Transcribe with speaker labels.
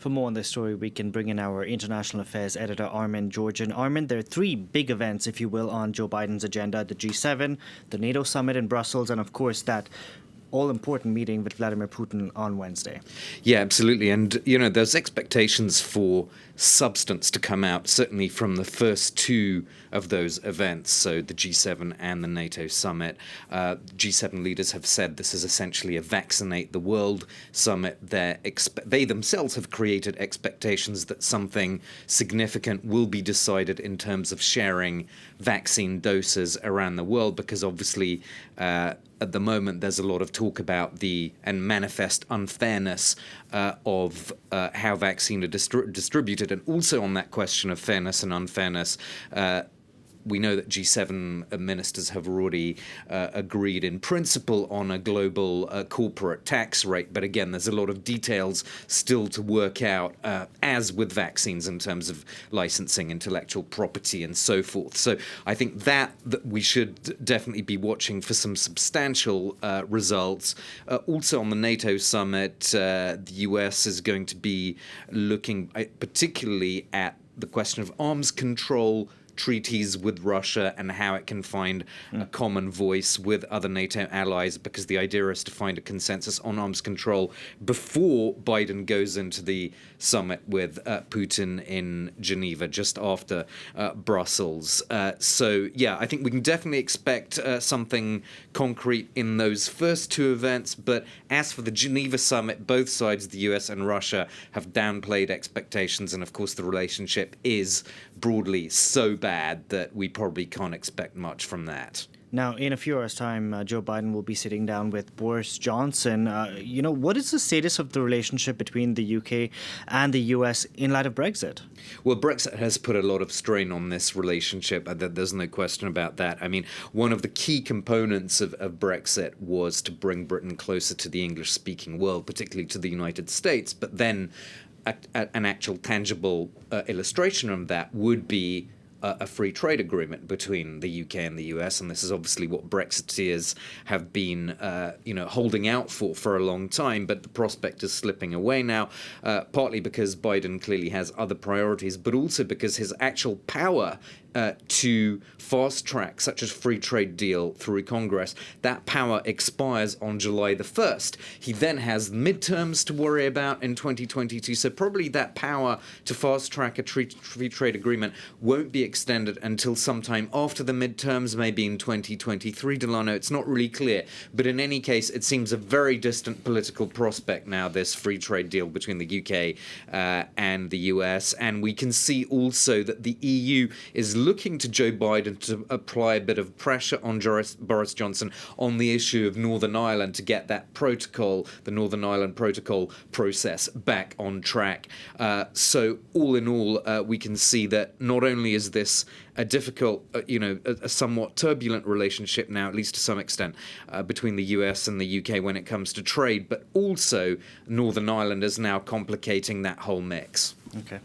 Speaker 1: For more on this story, we can bring in our international affairs editor, Armen, Georgian. Armen, there are three big events, if you will, on Joe Biden's agenda: the G7, the NATO summit in Brussels, and of course that all-important meeting with Vladimir Putin on Wednesday.
Speaker 2: Yeah, absolutely. And, there's expectations for substance to come out, certainly from the first two of those events, so the G7 and the NATO summit. G7 leaders have said this is essentially a vaccinate the world summit. They themselves have created expectations that something significant will be decided in terms of sharing vaccine doses around the world, because obviously at the moment, there's a lot of talk about the manifest unfairness of how vaccines are distributed. And also on that question of fairness and unfairness, we know that G7 ministers have already agreed in principle on a global corporate tax rate. But again, there's a lot of details still to work out, as with vaccines, in terms of licensing, intellectual property, and so forth. So I think that we should definitely be watching for some substantial results. Also on the NATO summit, the US is going to be looking particularly at the question of arms control treaties with Russia and how it can find a common voice with other NATO allies, because the idea is to find a consensus on arms control before Biden goes into the summit with Putin in Geneva, just after Brussels. So, I think we can definitely expect something concrete in those first two events. But as for the Geneva summit, both sides, the US and Russia, have downplayed expectations. And of course, the relationship is broadly so bad that we probably can't expect much from that.
Speaker 1: Now, in a few hours' time, Joe Biden will be sitting down with Boris Johnson. What is the status of the relationship between the UK and the US in light of Brexit?
Speaker 2: Well, Brexit has put a lot of strain on this relationship. There's no question about that. I mean, one of the key components of Brexit was to bring Britain closer to the English-speaking world, particularly to the United States. But then an actual tangible illustration of that would be a free trade agreement between the UK and the US, and this is obviously what Brexiteers have been, holding out for a long time. But the prospect is slipping away now, partly because Biden clearly has other priorities, but also because his actual power to fast track such a free trade deal through Congress, that power expires on July the 1st. He then has midterms to worry about in 2022, so probably that power to fast track a free trade agreement won't be extended until sometime after the midterms, maybe in 2023, Delano. It's not really clear, but in any case, it seems a very distant political prospect now, this free trade deal between the UK and the US. And we can see also that the EU is looking to Joe Biden to apply a bit of pressure on Boris Johnson on the issue of Northern Ireland to get that protocol, the Northern Ireland Protocol process, back on track. So all in all, we can see that not only is this a difficult, a somewhat turbulent relationship now, at least to some extent, between the US and the UK when it comes to trade, but also Northern Ireland is now complicating that whole mix.
Speaker 1: Okay.